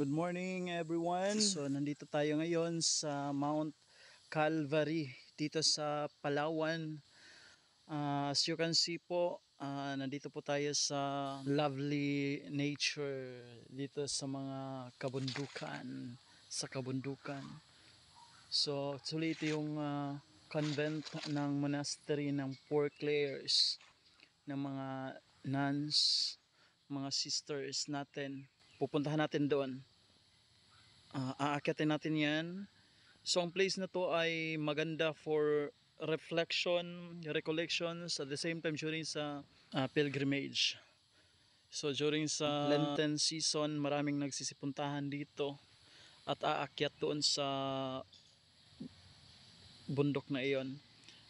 Good morning everyone. So nandito tayo ngayon sa Mount Calvary dito sa Palawan. As you can see po, nandito po tayo sa lovely nature dito sa mga kabundukan, So actually ito yung convent ng monastery ng Poor Clares, ng mga nuns, mga sisters natin. Pupuntahan natin doon. Aakyatin natin yan. So ang place na to ay maganda for reflection, recollections, at the same time during sa pilgrimage. So during sa Lenten season, maraming nagsisipuntahan dito at aakyat doon sa bundok na iyon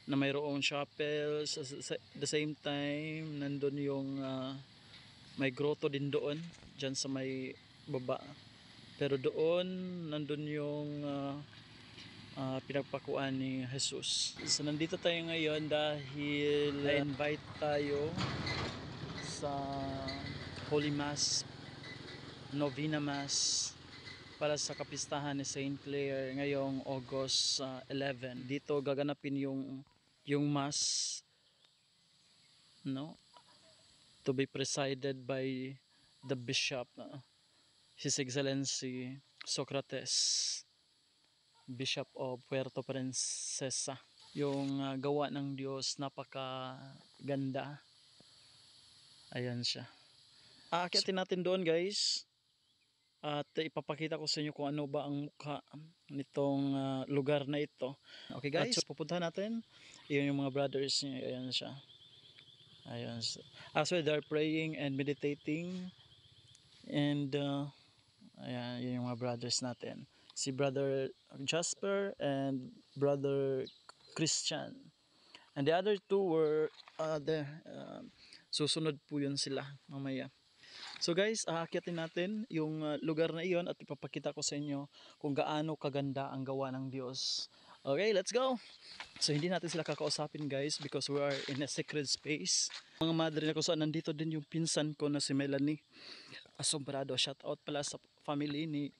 na mayroong chapel. Sa the same time nandun yung may grotto din doon dyan sa may baba. Pero doon nandun yung pinagpakuan ni Jesus. So nandito tayo ngayon dahil na-invite tayo sa Holy Mass, Novena Mass para sa kapistahan ni Saint Clare ngayong August 11. Dito gaganapin yung Mass, no? To be presided by the Bishop, His Excellency Socrates, Bishop of Puerto Princesa. Yung gawa ng Diyos, napakaganda. Ayan siya. Aakyatin natin doon guys. At ipapakita ko sa inyo kung ano ba ang mukha nitong lugar na ito. Okay guys, pupuntahan natin. Iyon yung mga brothers niya. Ayan siya. Ayan siya. Actually they're praying and meditating. And ayan, yun yung mga brothers natin. Si Brother Jasper and Brother Christian. And the other two were there. Susunod po yun sila mamaya. So guys, aakyatin natin yung lugar na iyon at ipapakita ko sa inyo kung gaano kaganda ang gawa ng Diyos. Okay, let's go! So hindi natin sila kakausapin guys because we are in a sacred space. Mga madre na ko saan, nandito din yung pinsan ko na si Melanie Asombrado. Shout out pala sa family ni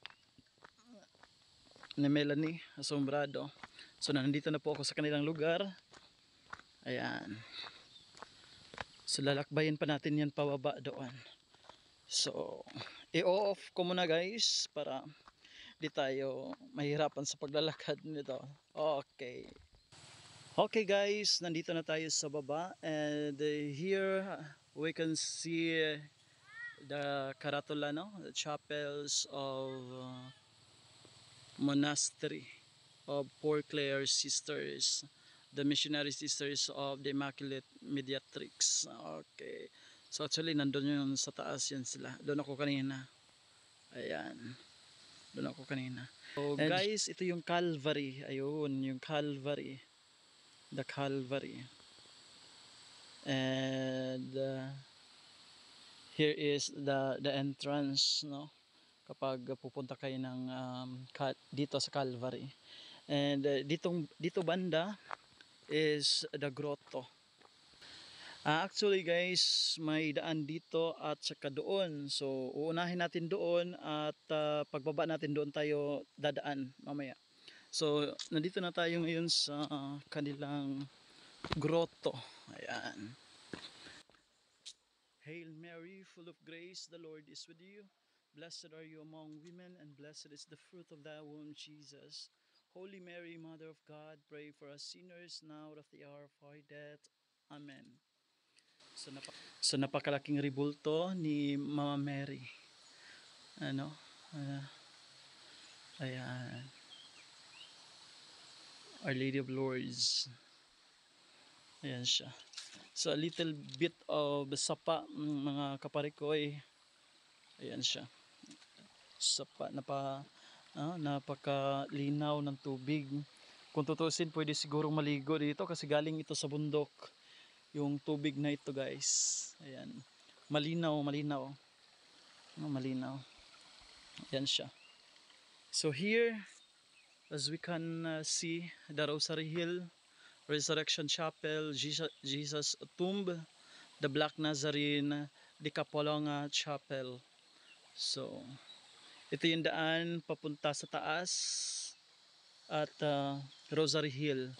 Melanie Asombrado. So nandito na po ako sa kanilang lugar. Ayan. So lalakbayin pa natin yan pababa doon. So i-off ko muna guys para di tayo mahirapan sa paglalakad nito. Okay. Okay guys, nandito na tayo sa baba and here we can see the karatula, no? The chapels of monastery of Poor Clare Sisters, the missionary sisters of the Immaculate Mediatrix. Okay. So actually nandun yun sa taas yan sila. Doon ako kanina. Ayan. Doon ako kanina. So guys, ito yung Calvary. Ayun, yung Calvary. The Calvary. And here is the entrance, no? Kapag pupunta kayo ng dito sa Calvary. And dito banda is the grotto. Actually guys, may daan dito at saka doon. So uunahin natin doon at pagbaba natin doon tayo dadaan mamaya. So nandito na tayo ngayon sa kanilang grotto. Ayan. Hail Mary, full of grace, the Lord is with you. Blessed are you among women, and blessed is the fruit of thy womb, Jesus. Holy Mary, Mother of God, pray for us sinners now at the hour of our death. Amen. So napakalaking ribulto ni Mama Mary. Ano? Ayan. Our Lady of Lourdes. Ayan siya. So a little bit of sapa, mga kaparikoy. Ayan siya. Sapa, napakalinaw ng tubig. Kung tutusin, pwede sigurong maligo dito kasi galing ito sa bundok. Yung tubig na ito guys. Ayan. Malinaw. Malinaw. Ayan siya. So here, as we can see, the Rosary Hill, Resurrection Chapel, Jesus Tomb, the Black Nazarene, the Capolonga Chapel. So, Ito yung daan papunta sa taas at Rosary Hill.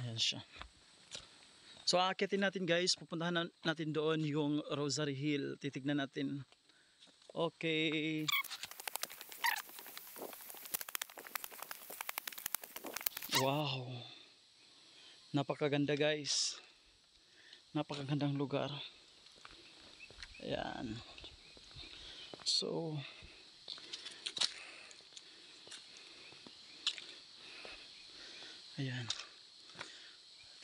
Ayan siya. So aakitin natin guys, pupuntahan natin doon yung Rosary Hill. Titignan natin. Okay. Wow. Napakaganda guys. Napakagandang lugar. Ayan. So ayan.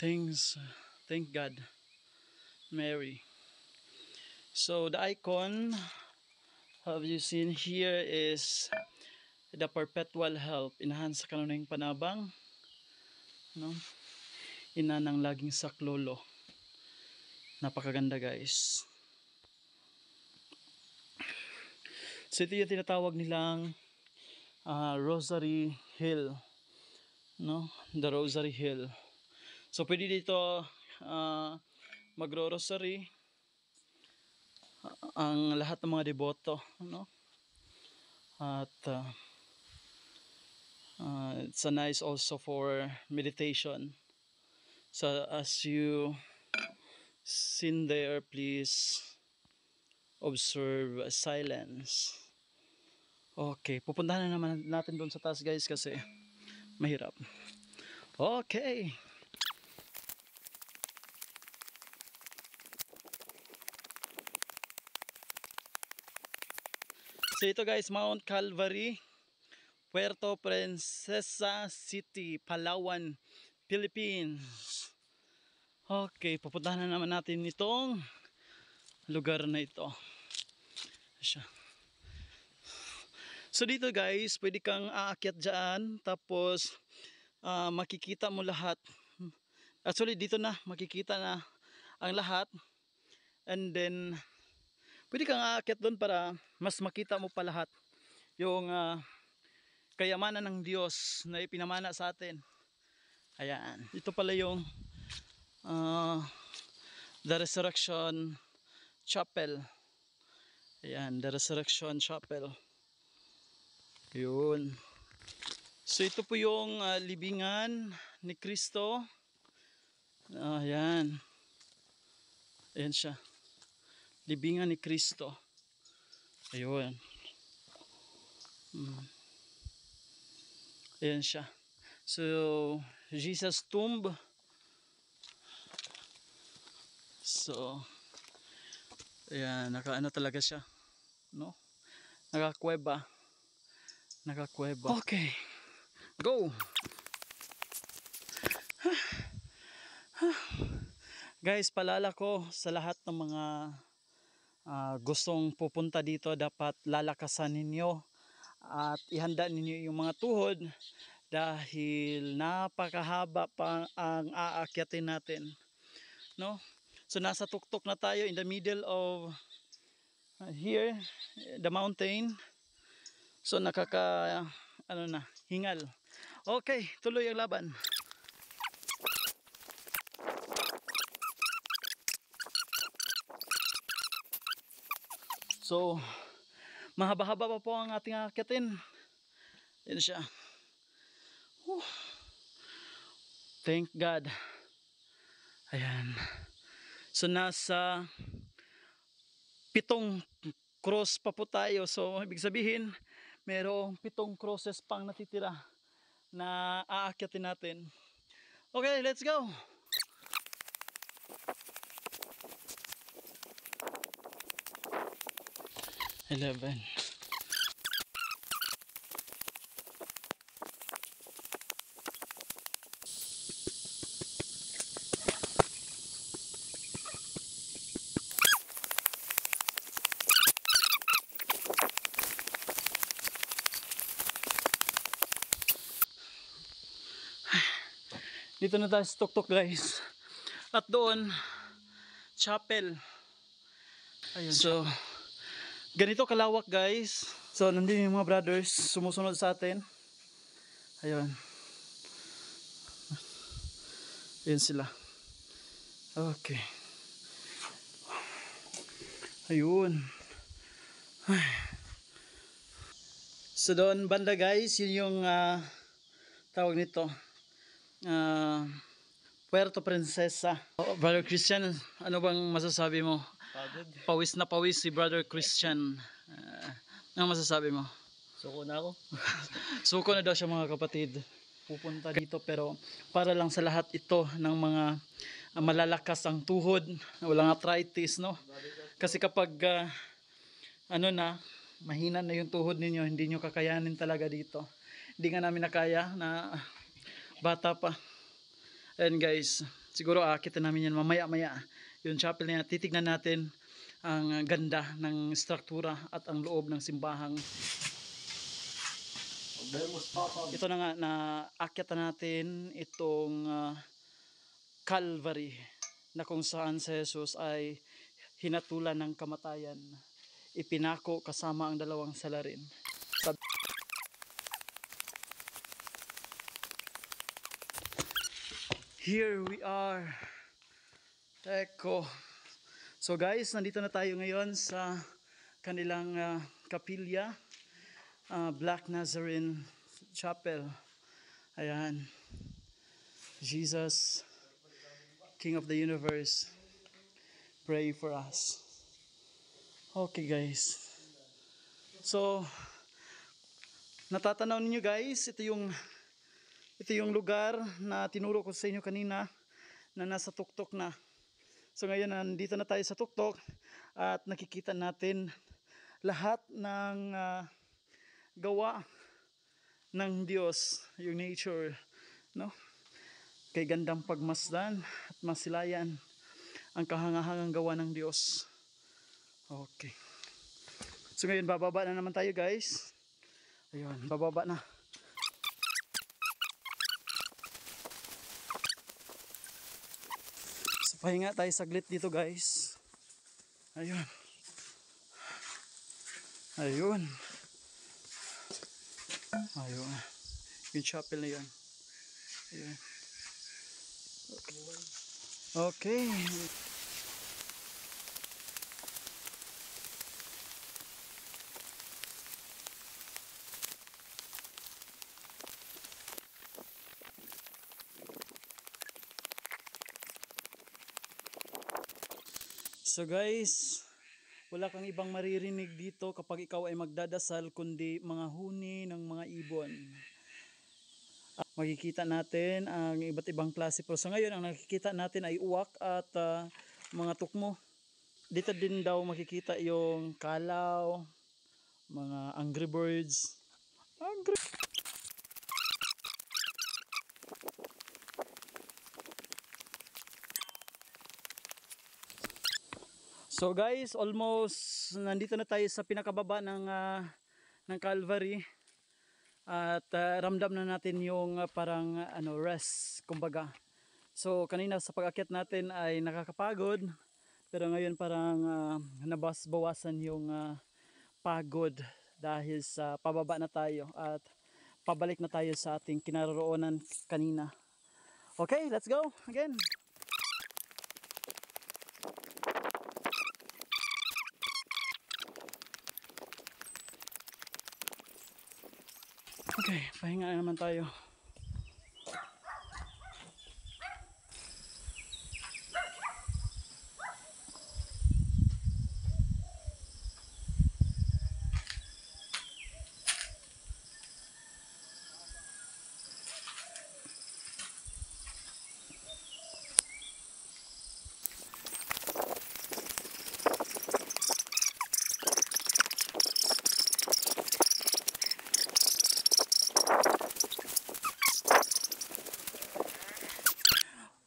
Thank God. Mary. So the icon have you seen here is the perpetual help. Inahan sa kanunayng panabang. No? Ina ng laging saklolo. Napakaganda guys. So ito yung tinatawag nilang Rosary Hill. No? The Rosary Hill. So pwede dito magro-rosary ang lahat ng mga deboto, no? At it's a nice also for meditation. So as you seen there, please observe silence. Okay, pupuntahan na naman natin doon sa taas guys kasi mahirap. Okay. So ito guys, Mount Calvary, Puerto Princesa City, Palawan, Philippines. Okay, pupuntahan na naman natin itong lugar na ito. Siya. So dito guys, pwede kang aakyat dyan, tapos makikita mo lahat. Actually dito na, makikita na ang lahat. And then, pwede kang aakyat doon para mas makita mo pa lahat yung kayamanan ng Diyos na ipinamana sa atin. Ayan. Ito pala yung The Resurrection Chapel. Ayan, The Resurrection Chapel. Yun. So ito po yung libingan ni Kristo. Ayan. Ayan siya. Libingan ni Kristo. Ayun. Ayan siya. So, Jesus' tomb. So, ayan, nakaano talaga siya. No? Nakakuweba. Nakakuweba. Okay. Go! Guys, paalala ko sa lahat ng mga gustong pupunta dito, dapat lalakasan ninyo at ihanda ninyo yung mga tuhod dahil napakahaba pa ang aakyatin natin, no? So nasa tuktok na tayo in the middle of here, the mountain. So ano na, hingal. Okay, tuloy ang laban. So mahaba-haba pa po ang ating aakyatin. Yan siya. Thank God. Ayan. So nasa 7 cross pa po tayo. So ibig sabihin, merong 7 crosses pang natitira na aakyatin natin. Okay, let's go. Eleven. Dito na tayo sa tuktok guys. At doon, chapel. Ayun. So, ganito kalawak guys. So, nandito yung mga brothers sumusunod sa atin. Ayun. Ayun sila. Okay. Ayun. Ay. So doon banda guys, yun yung tawag nito. ah Puerto Princesa. Oh, Brother Christian, ano bang masasabi mo? Pagod. Pawis na pawis si Brother Christian. Ano masasabi mo? Suko na ako. Suko na daw siya mga kapatid. Pupunta dito pero para lang sa lahat ito ng mga malalakas ang tuhod, walang arthritis, no? Kasi kapag ano na, mahina na yung tuhod ninyo, hindi nyo kakayanin talaga dito. Hindi nga namin nakaya na bata pa. And guys, siguro akitin namin yan mamaya-maya. Yung chapel na yan, titignan natin ang ganda ng struktura at ang loob ng simbahang. Ito na nga, na akyatan natin itong Calvary na kung saan si Jesus ay hinatulan ng kamatayan. Ipinako kasama ang dalawang salarin. Here we are. Eko. So guys, nandito na tayo ngayon sa kanilang kapilya, Black Nazarene Chapel. Ayan. Jesus, King of the Universe, pray for us. Okay guys. So, natatanaw ninyo guys, ito yung lugar na tinuro ko sa inyo kanina na nasa tuktok na. So ngayon nandito na tayo sa tuktok at nakikita natin lahat ng gawa ng Diyos, yung nature, no? Kay gandang pagmasdan at masilayan ang kahangahangang gawa ng Diyos. Okay. So ngayon bababa na naman tayo guys. Ayun, bababa na. Pahinga tayo saglit dito guys. Ayun. Ayun. Ayun. Yung chapel na yun. Ayun. Okay. So guys, wala kang ibang maririnig dito kapag ikaw ay magdadasal kundi mga huni ng mga ibon. Makikita natin ang iba't ibang klase. Pero sa ngayon, ang nakikita natin ay uwak at mga tukmo. Dito din daw makikita yung kalaw, mga angry birds. Angry. So guys, almost nandito na tayo sa pinakababa ng Calvary. At ramdam na natin yung parang rest kumbaga. So kanina sa pag-akyat natin ay nakakapagod, pero ngayon parang nabas-bawasan yung pagod dahil sa pababa na tayo at pabalik na tayo sa ating kinaroroonan kanina. Okay, let's go again. Okay, pahinga na naman tayo.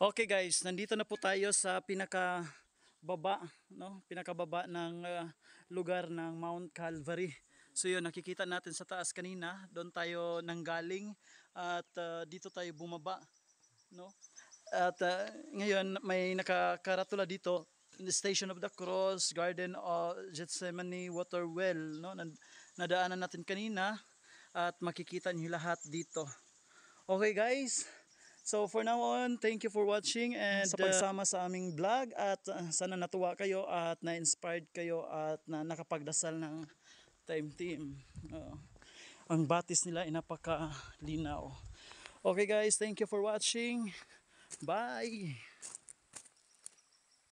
Okay guys, nandito na po tayo sa pinakababa, no? Pinakababa ng lugar ng Mount Calvary. So yun, nakikita natin sa taas kanina, doon tayo nanggaling at dito tayo bumaba, no? At ngayon may nakakaratula dito, in the Station of the Cross, Garden of Gethsemane, Water Well, no? Nadaanan natin kanina at makikita niyo lahat dito. Okay guys, so for now on, thank you for watching and sa pagsama sa aming vlog at sana natuwa kayo at na-inspired kayo at na nakapagdasal ng Time Team. ang batis nila ay napakalinaw. Okay guys, thank you for watching. Bye!